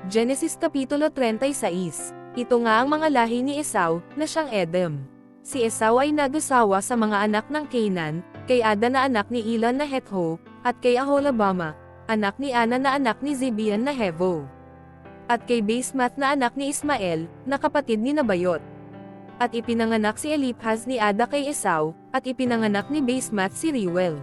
Genesis Kapitulo 36. Ito nga ang mga lahi ni Esau, na siyang Edom. Si Esau ay nag-asawa sa mga anak ng Canaan, kay Ada na anak ni Elon na Hetho, at kay Aholabama, anak ni Ana na anak ni Zibeon na Hevo. At kay Basemath na anak ni Ismael, na kapatid ni Nabayot. At ipinanganak si Eliphaz ni Ada kay Esau, at ipinanganak ni Basemath si Reuel.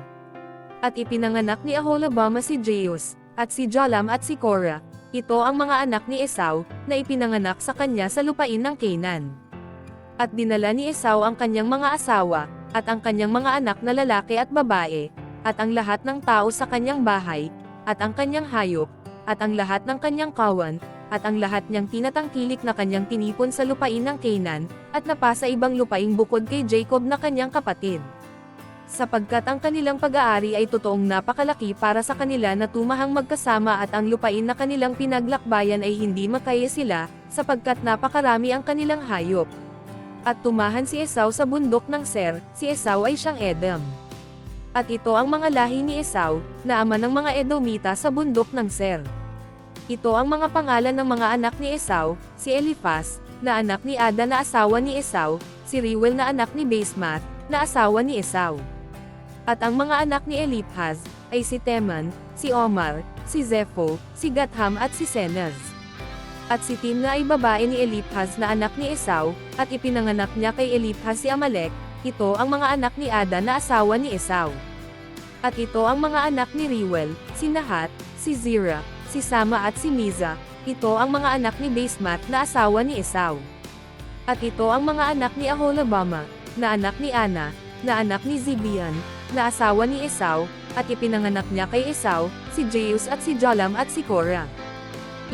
At ipinanganak ni Aholabama si Jeus, at si Jolam at si Korah. Ito ang mga anak ni Esau, na ipinanganak sa kanya sa lupain ng Canaan. At dinala ni Esau ang kanyang mga asawa, at ang kanyang mga anak na lalaki at babae, at ang lahat ng tao sa kanyang bahay, at ang kanyang hayop, at ang lahat ng kanyang kawan, at ang lahat niyang tinatangkilik na kanyang tinipon sa lupain ng Canaan, at napasa ibang lupaing bukod kay Jacob na kanyang kapatid. Sapagkat ang kanilang pag-aari ay totoong napakalaki para sa kanila na tumahang magkasama at ang lupain na kanilang pinaglakbayan ay hindi makaya sila, sapagkat napakarami ang kanilang hayop. At tumahan si Esau sa bundok ng Ser, si Esau ay siyang Edom. At ito ang mga lahi ni Esau, na ama ng mga Edomita sa bundok ng Ser. Ito ang mga pangalan ng mga anak ni Esau, si Eliphaz, na anak ni Ada na asawa ni Esau, si Reuel na anak ni Basemath, na asawa ni Esau. At ang mga anak ni Eliphaz, ay si Teman, si Omar, si Zepho, si Gatham at si Senez. At si Timna ay babae ni Eliphaz na anak ni Esau, at ipinanganak niya kay Eliphaz si Amalek. Ito ang mga anak ni Ada na asawa ni Esau. At ito ang mga anak ni Reuel, si Nahat, si Zerah, si Sama at si Miza. Ito ang mga anak ni Basemath na asawa ni Esau. At ito ang mga anak ni Aholabama, na anak ni Ana, na anak ni Zibeon, na asawa ni Esau, at ipinanganak niya kay Esau, si Jeus at si Jolam at si Korah.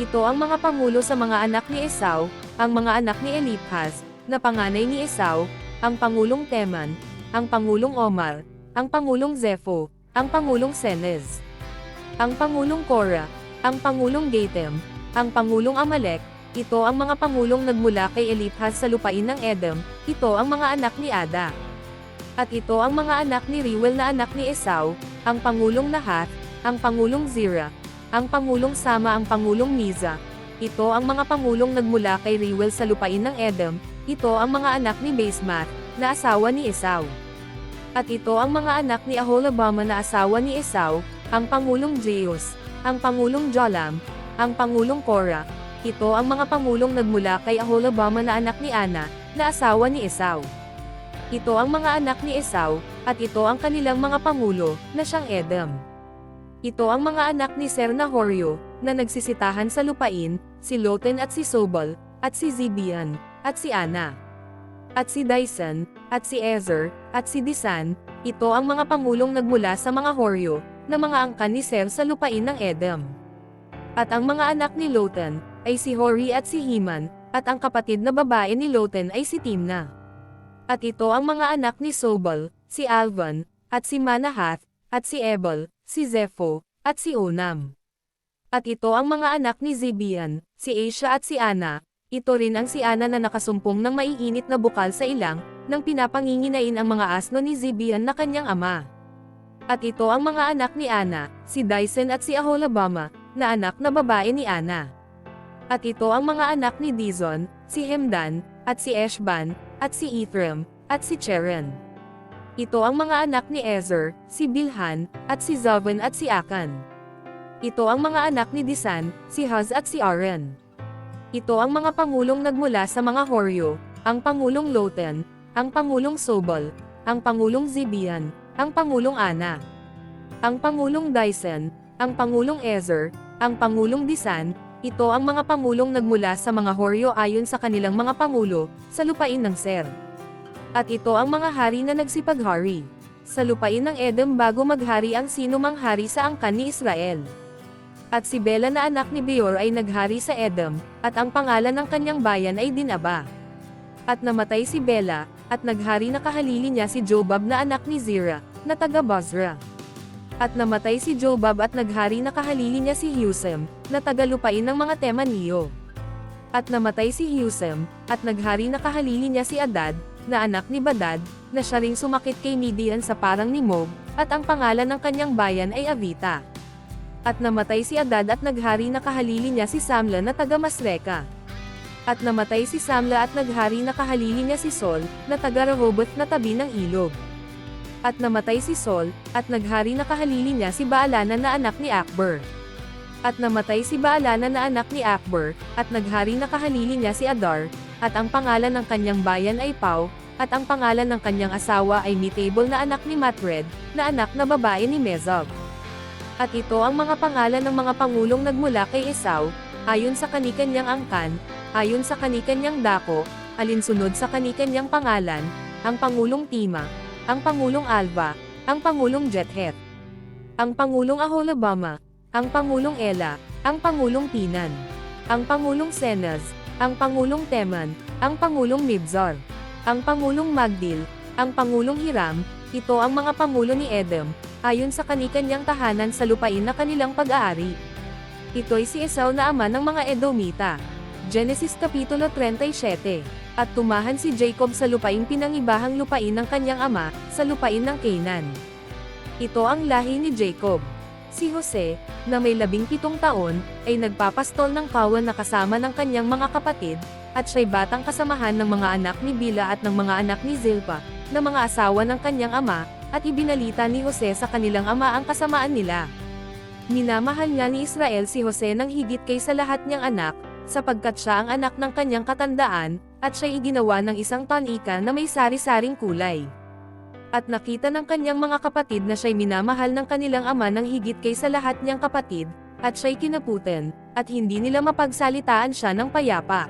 Ito ang mga pangulo sa mga anak ni Esau, ang mga anak ni Eliphaz, na panganay ni Esau, ang pangulong Teman, ang pangulong Omar, ang pangulong Zepho, ang pangulong Senez, ang pangulong Korah, ang pangulong Gatem, ang pangulong Amalek. Ito ang mga pangulong nagmula kay Eliphaz sa lupain ng Edom. Ito ang mga anak ni Ada. At ito ang mga anak ni Reuel na anak ni Esau, ang pangulong Nahath, ang pangulong Zerah, ang pangulong Sama, ang pangulong Miza. Ito ang mga pangulong nagmula kay Reuel sa lupain ng Edom. Ito ang mga anak ni Basemath, na asawa ni Esau. At ito ang mga anak ni Aholabama na asawa ni Esau, ang pangulong Jeus, ang pangulong Jolam, ang pangulong Korah. Ito ang mga pangulong nagmula kay Aholabama na anak ni Ana, na asawa ni Esau. Ito ang mga anak ni Esau, at ito ang kanilang mga pangulo, na siyang Edom. Ito ang mga anak ni Ser na Horyo, na nagsisitahan sa lupain, si Loten at si Sobal, at si Zibeon, at si Ana, at si Dyson, at si Ezer, at si Disan. Ito ang mga pangulong nagmula sa mga Horyo, na mga angkan ni Ser sa lupain ng Edom. At ang mga anak ni Loten, ay si Hori at si Heman, at ang kapatid na babae ni Loten ay si Timna. At ito ang mga anak ni Sobal, si Alvan, at si Manahath, at si Ebal, si Zepho, at si Onam. At ito ang mga anak ni Zibeon, si Asha at si Ana. Ito rin ang si Ana na nakasumpong ng maiinit na bukal sa ilang, nang pinapanginginain ang mga asno ni Zibeon na kanyang ama. At ito ang mga anak ni Ana, si Dyson at si Aholabama, na anak na babae ni Ana. At ito ang mga anak ni Dizon, si Hemdan, at si Eshban, at si Ithram, at si Cheren. Ito ang mga anak ni Ezer, si Bilhan, at si Zavan at si Akan. Ito ang mga anak ni Disan, si Haz at si Aaron. Ito ang mga pangulong nagmula sa mga Horyo, ang pangulong Loten, ang pangulong Sobal, ang pangulong Zibeon, ang pangulong Ana, ang pangulong Dyson, ang pangulong Ezer, ang pangulong Disan. Ito ang mga pangulong nagmula sa mga Horyo ayon sa kanilang mga pangulo, sa lupain ng Ser. At ito ang mga hari na nagsipaghari sa lupain ng Edom bago maghari ang sinumang hari sa angkan ni Israel. At si Bela na anak ni Beor ay naghari sa Edom, at ang pangalan ng kanyang bayan ay Dinaba. At namatay si Bela, at naghari na kahalili niya si Jobab na anak ni Zerah, na taga Bozrah. At namatay si Jobab at naghari na kahalili niya si Husam, na tagalupain ng mga Temaniyo. At namatay si Husam, at naghari na kahalili niya si Adad, na anak ni Badad, na siya ring sumakit kay Midian sa parang ni Moab, at ang pangalan ng kanyang bayan ay Avita. At namatay si Adad at naghari na kahalili niya si Samla na taga Masreka. At namatay si Samla at naghari na kahalili niya si Sol, na taga Rehoboth na tabi ng ilog. At namatay si Sol, at naghari na kahalili niya si Baalana na anak ni Akbar. At namatay si Baalana na anak ni Akbar, at naghari na kahalili niya si Adar, at ang pangalan ng kanyang bayan ay Pau, at ang pangalan ng kanyang asawa ay Mitable na anak ni Matred, na anak na babae ni Mezab. At ito ang mga pangalan ng mga pangulong nagmula kay Esau, ayon sa kanikanyang angkan, ayon sa kanikanyang dako, alinsunod sa kanikanyang pangalan, ang Pangulong Tima, ang Pangulong Alba, ang Pangulong Jethet, ang Pangulong Aholabama, ang Pangulong Ela, ang Pangulong Pinan, ang Pangulong Senaz, ang Pangulong Teman, ang Pangulong Mibzar, ang Pangulong Magdil, ang Pangulong Hiram. Ito ang mga pangulo ni Edom, ayon sa kanikanyang tahanan sa lupain na kanilang pag-aari. Ito'y si Esau na ama ng mga Edomita. Genesis Kapitulo 37. At tumahan si Jacob sa lupaing pinangibahang lupain ng kanyang ama, sa lupain ng Canaan. Ito ang lahi ni Jacob. Si Jose, na may 17 taon, ay nagpapastol ng kawan na kasama ng kanyang mga kapatid, at siya'y batang kasamahan ng mga anak ni Bila at ng mga anak ni Zilpa, na mga asawa ng kanyang ama, at ibinalita ni Jose sa kanilang ama ang kasamaan nila. Minamahal nga ni Israel si Jose ng higit kaysa lahat niyang anak, sapagkat siya ang anak ng kanyang katandaan, at siya'y iginawa ng isang tanika na may sari-saring kulay. At nakita ng kanyang mga kapatid na siya'y minamahal ng kanilang ama ng higit kaysa lahat niyang kapatid, at siya'y kinaputan, at hindi nila mapagsalitaan siya ng payapa.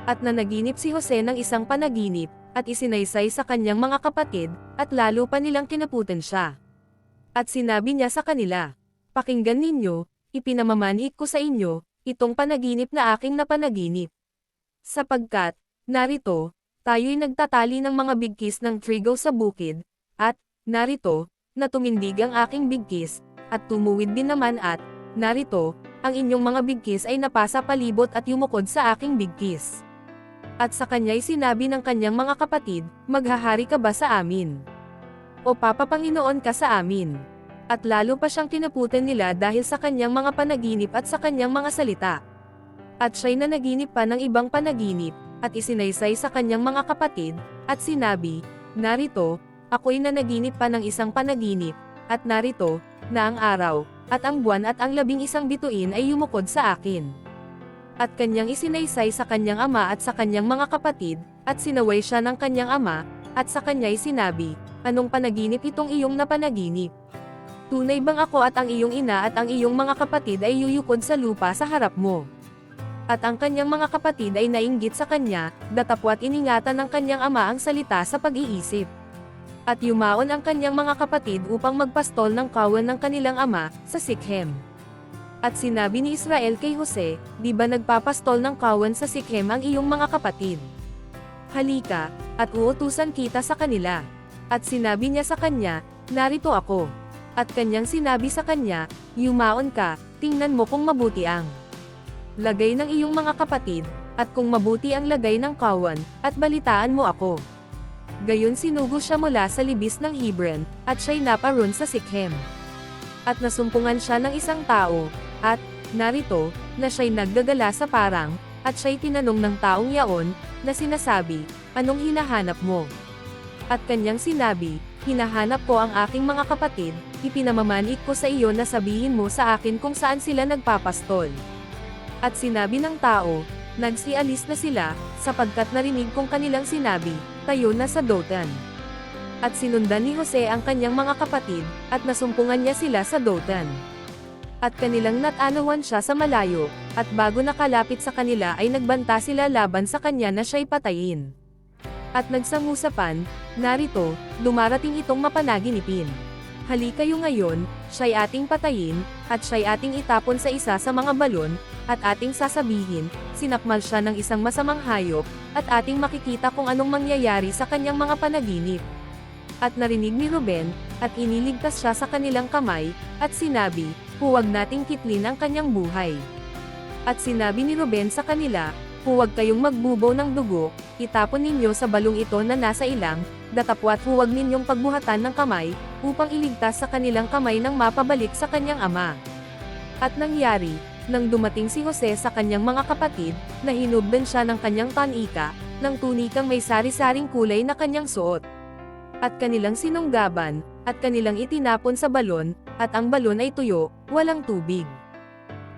At nanaginip si Jose ng isang panaginip, at isinaysay sa kanyang mga kapatid, at lalo pa nilang kinaputan siya. At sinabi niya sa kanila, "Pakinggan ninyo, ipinamamanhik ko sa inyo, itong panaginip na aking napanaginip. Sapagkat, narito, tayo'y nagtatali ng mga bigkis ng trigo sa bukid, at, narito, na tumindig ang aking bigkis, at tumuwid din naman at, narito, ang inyong mga bigkis ay napasa palibot at yumukod sa aking bigkis." At sa kanya'y sinabi ng kanyang mga kapatid, "Maghahari ka ba sa amin? O papapanginoon ka sa amin?" At lalo pa siyang kinaputan nila dahil sa kanyang mga panaginip at sa kanyang mga salita. At siya'y nanaginip pa ng ibang panaginip, at isinaysay sa kanyang mga kapatid, at sinabi, "Narito, ako'y nanaginip pa ng isang panaginip, at narito, na ang araw, at ang buwan at ang 11 bituin ay yumukod sa akin." At kanyang isinaysay sa kanyang ama at sa kanyang mga kapatid, at sinaway siya ng kanyang ama, at sa kanya'y sinabi, "Anong panaginip itong iyong napanaginip? Tunay bang ako at ang iyong ina at ang iyong mga kapatid ay yuyukod sa lupa sa harap mo?" At ang kanyang mga kapatid ay nainggit sa kanya, datapwat iningatan ng kanyang ama ang salita sa pag-iisip. At yumaon ang kanyang mga kapatid upang magpastol ng kawan ng kanilang ama, sa Sikhem. At sinabi ni Israel kay Jose, "Di ba nagpapastol ng kawan sa Sikhem ang iyong mga kapatid? Halika, at uutusan kita sa kanila." At sinabi niya sa kanya, "Narito ako." At kanyang sinabi sa kanya, "Yumaon ka, tingnan mo kung mabuti ang lagay ng iyong mga kapatid, at kung mabuti ang lagay ng kawan, at balitaan mo ako." Gayon sinugo siya mula sa libis ng Hebron, at siya'y naparoon sa Sikhem. At nasumpungan siya ng isang tao, at, narito, na siya'y nagdadala sa parang, at siya'y tinanong ng taong yaon, na sinasabi, "Anong hinahanap mo?" At kanyang sinabi, "Hinahanap ko ang aking mga kapatid, ipinamamanik ko sa iyo na sabihin mo sa akin kung saan sila nagpapastol." At sinabi ng tao, "Nagsialis na sila, sapagkat narinig kong kanilang sinabi, tayo na sa Dotan." At sinundan ni Jose ang kanyang mga kapatid, at nasumpungan niya sila sa Dotan. At kanilang natanawan siya sa malayo, at bago nakalapit sa kanila ay nagbanta sila laban sa kanya na siya'y patayin. At nagsangusapan, "Narito, dumarating itong mapanaginipin. Hali kayo ngayon, siya'y ating patayin, at siya'y ating itapon sa isa sa mga balon, at ating sasabihin, sinakmal siya ng isang masamang hayop, at ating makikita kung anong mangyayari sa kanyang mga panaginip." At narinig ni Ruben, at iniligtas siya sa kanilang kamay, at sinabi, "Huwag nating kitlin ang kanyang buhay." At sinabi ni Ruben sa kanila, "Huwag kayong magbubo ng dugo, itapon ninyo sa balong ito na nasa ilang, datapwat huwag ninyong pagbuhatan ng kamay, upang iligtas sa kanilang kamay nang mapabalik sa kanyang ama." At nangyari, nang dumating si Jose sa kanyang mga kapatid, na hinubdan siya ng kanyang tanika, ng tunikang may sari-saring kulay na kanyang suot. At kanilang sinunggaban, at kanilang itinapon sa balon, at ang balon ay tuyo, walang tubig.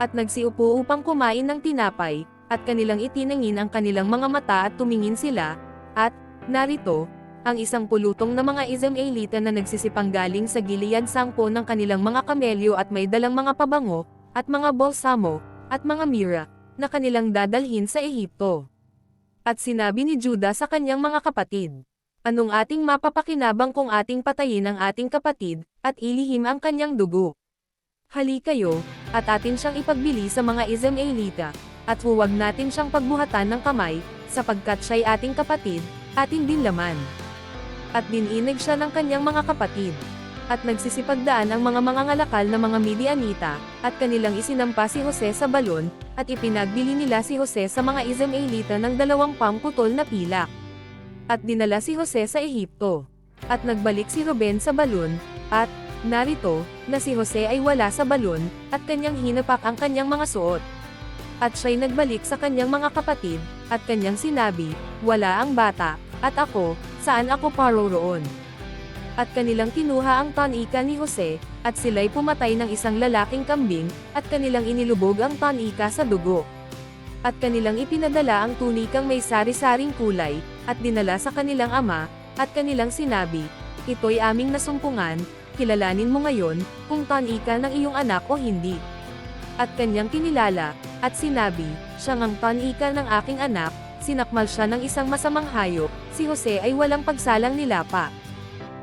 At nagsiupo upang kumain ng tinapay, at kanilang itinangin ang kanilang mga mata at tumingin sila, at, narito, ang isang pulutong na mga Ismaelita na nagsisipang galing sa Gilead sangpo ng kanilang mga kamelyo at may dalang mga pabango, at mga balsamo, at mga mira, na kanilang dadalhin sa Ehipto. At sinabi ni Juda sa kanyang mga kapatid, anong ating mapapakinabang kung ating patayin ang ating kapatid, at ilihim ang kanyang dugo? Hali kayo, at atin siyang ipagbili sa mga Ismaelita, at huwag natin siyang pagbuhatan ng kamay, sapagkat siya'y ating kapatid, atin din laman. At dininag siya ng kanyang mga kapatid. At nagsisipagdaan ang mga mangangalakal na mga Midianita, at kanilang isinampa si Jose sa balon, at ipinagbili nila si Jose sa mga Ismaelita ng 20 putol na pilak. At dinala si Jose sa Ehipto. At nagbalik si Ruben sa balon, at, narito, na si Jose ay wala sa balon, at kanyang hinapak ang kanyang mga suot. At siya'y nagbalik sa kanyang mga kapatid, at kanyang sinabi, wala ang bata, at ako, saan ako paroroon? At kanilang kinuha ang tanika ni Jose, at sila'y pumatay ng isang lalaking kambing, at kanilang inilubog ang tanika sa dugo. At kanilang ipinadala ang tunikang may sari-saring kulay, at dinala sa kanilang ama, at kanilang sinabi, ito'y aming nasumpungan, kilalanin mo ngayon, kung tanika ng iyong anak o hindi. At kanyang kinilala, at sinabi, siya ngang tanika ng aking anak, sinakmal siya ng isang masamang hayop, si Jose ay walang pagsalang nilapa.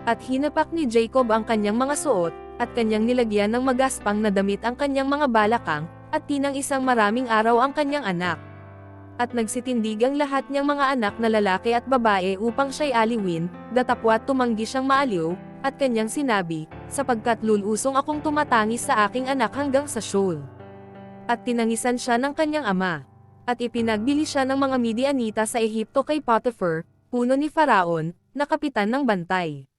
At hinapak ni Jacob ang kanyang mga suot, at kanyang nilagyan ng magaspang na damit ang kanyang mga balakang, at tinang isang maraming araw ang kanyang anak. At nagsitindig ang lahat niyang mga anak na lalaki at babae upang siya'y aliwin, datapwat tumanggi siyang maaliw, at kanyang sinabi, sapagkat lulusong akong tumatangis sa aking anak hanggang sa Sheol. At tinangisan siya ng kanyang ama. At ipinagbili siya ng mga Midianita sa Ehipto kay Potiphar, puno ni Faraon, na kapitan ng bantay.